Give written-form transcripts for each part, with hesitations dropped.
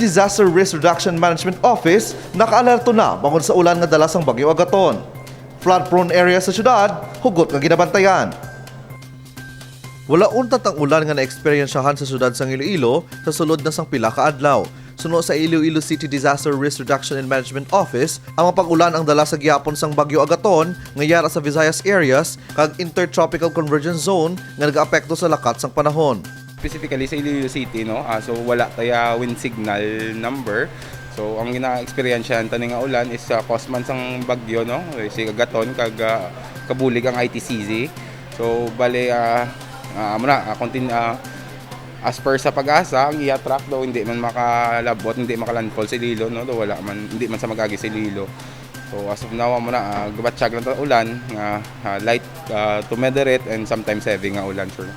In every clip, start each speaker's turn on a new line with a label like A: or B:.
A: Disaster Risk Reduction Management Office nakaalerto na bangod sa ulan nga dala sang Bagyo Agaton. Flood-prone area sa syudad, hugot nga ginabantayan. Wala untat ang ulan nga na-eksperyensyahan sa syudad sang Iloilo sa sulod na sang pila ka adlaw. Suno sa Iloilo City Disaster Risk Reduction and Management Office, ang mapag-ulan ang dala sa gihapon sang Bagyo Agaton nga yara sa Visayas areas kag Intertropical Convergence Zone nga nag-aapekto sa lakat sang panahon.
B: Specifically sa Iloilo City, no? So wala taya wind signal number. So ang gina-experiensyahan tani nga ulan is cause man sang bagyo, no? Si Agaton kag kabulig ang ITCZ. So bale as per sa pag-asa, ang i-attract daw hindi man makalabot, hindi makalandfall sa Iloilo, no? Do wala man, hindi man sa magagi sa Iloilo. So as of now gabatsyag lang ta ulan nga light to moderate and sometimes heavy nga ulan, sure.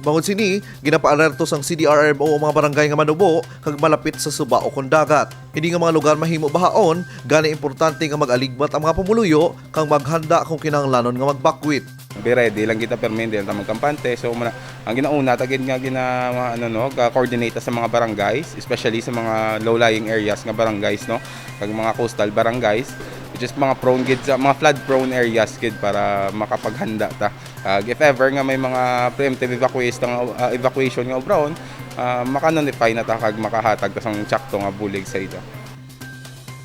A: Bangod sini, ginapaalerto sang CDRRMO ang mga barangay nga manubo kag malapit sa suba o kon dagat. Hindi nga mga lugar mahimo bahaon, gani importante nga mag-aligmat ang mga pumuluyo kang maghanda kung kinahanglanon nga magbakwit.
B: Be ready lang kita permin din ta magkampante. So ang ginauna tagid nga coordinate sa mga barangays, especially sa mga low-lying areas nga barangays, no? Kag mga coastal barangays, which is mga prone gid sa mga flood prone areas gid para makapaghanda ta. If ever nga may mga preemptive evacuation nga obron, maka-notify na ta kag makahatag ta sang tsakto nga bulig sa ito.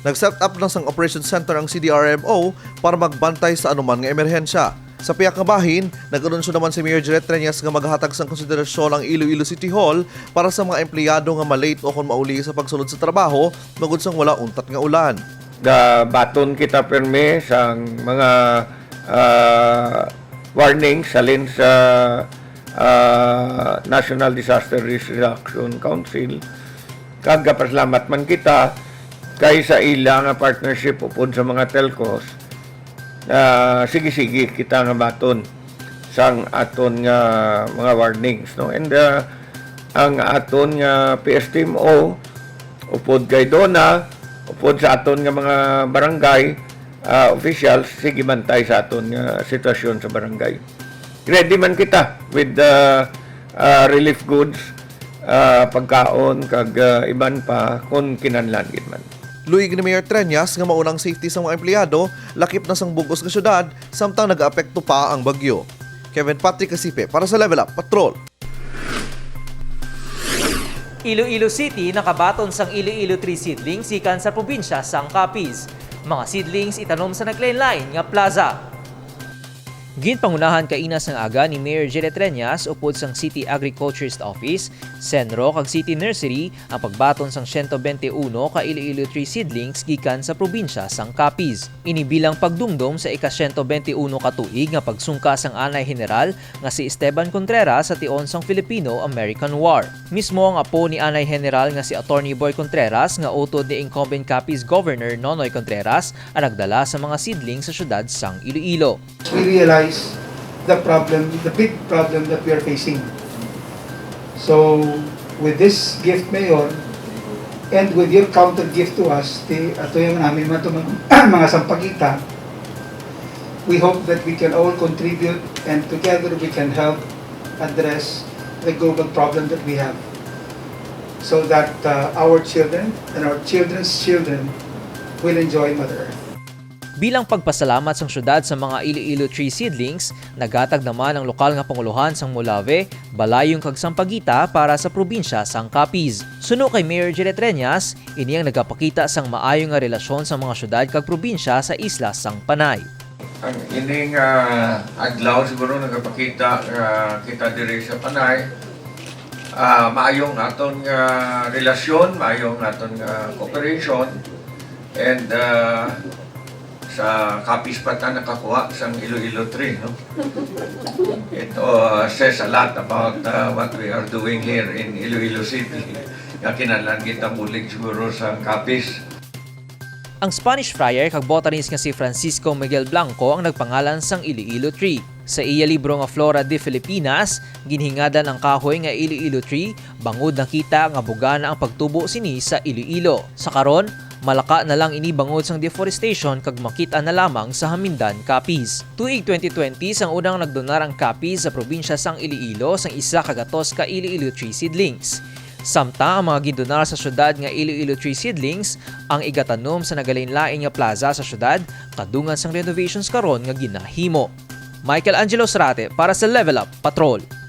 A: Nag-set up ng sang operation center ang CDRMO para magbantay sa anuman nga emerhensya. Sa piyak nga bahin, nag-anunsyo naman si Mayor Jelet Treñas nga maghatag sang konsiderasyon ang Iloilo City Hall para sa mga empleyado nga malate o kung mauli sa pagsulod sa trabaho magud sang wala untat nga ulan.
C: Baton kita perme sang mga warning salin sa National Disaster Risk Reduction Council. Kag pasalamat man kita kay sa ila nga partnership upod sa mga telcos. Sige kita nga baton sang aton nga mga warnings, no? And ang aton nga PSTMO upod kay Dona, upod sa aton nga mga barangay officials, sige bantay sa aton nga sitwasyon sa barangay. Ready man kita with the relief goods, pagkaon kag iban pa kung kinahanglan gid man.
A: Luig ni Mayor Treñas nga maunang safety sa mga empleyado, lakip na sang bugos nga syudad, samtang nag-aapekto pa ang bagyo. Kevin Patrick Casipe para sa Level Up Patrol.
D: Iloilo City nakabaton sang Iloilo Tree Seedlings ikan sa probinsya sang Capiz. Mga seedlings itanom sa naglain-lain nga plaza. Ginpangunahan kainas ng aga ni Mayor Jelet Treñas upod sang City Agriculturist Office, Senro kag City Nursery ang pagbaton sang 121 ka Iloilo Tree Seedlings gikan sa probinsya sang Capiz. Inibilang pagdumdum sa ika-121 ka tuig nga pagsungka sang Anay General nga si Esteban Contreras sa tion sang Filipino-American War. Mismo ang apo ni Anay General nga si Attorney Boy Contreras nga utod ni incumbent Capiz Governor Nonoy Contreras ang nagdala sa mga seedlings sa syudad sang Iloilo.
E: We realize the big problem that we are facing. So, with this gift, Mayor, and with your counter gift to us, ato yung namin mga sampagita, we hope that we can all contribute and together we can help address the global problem that we have. So that our children and our children's children will enjoy Mother Earth.
D: Bilang pagpasalamat sang syudad sa mga Iloilo Tree Seedlings, nagatag naman ang lokal nga panguluhan sang Molave, Balayong kag Sampaguita para sa probinsya sang Capiz. Suno kay Mayor Jelet Treñas, ini ang nagapakita sang maayo nga relasyon sa mga syudad kag probinsya sa isla sang Panay.
C: Ang ining adlaw siguro nagapakita kita diri sa Panay. Maayong aton relasyon, maayong aton cooperation, and sa Capiz pa ta nakakuha sang Iloilo Tree, no? Ito says a lot about what we are doing here in Iloilo City. Kinahanglan kita bulig siguro sa Capiz.
D: Ang Spanish friar kag botanist nga si Francisco Miguel Blanco ang nagpangalan sang Iloilo Tree. Sa iya libro nga Flora de Filipinas, ginhingadan ang kahoy nga Iloilo Tree, bangod nakita nga bugana ang pagtubo sini sa Iloilo. Sa karon, malaka na lang ini bangod sang deforestation kag makita na lamang sa Hamindan, Capiz. Tuig 2020 sang unang nagdonar ang Capiz sa probinsya sang Iloilo sang isa kagatos ka Iloilo Tree Seedlings. Samta ang mga gidonar sa syudad nga Iloilo Tree Seedlings ang igatanom sa nagalain-lain nga plaza sa syudad kadungan sang renovations karon nga ginahimo. Michael Angelo Srate para sa Level Up Patrol.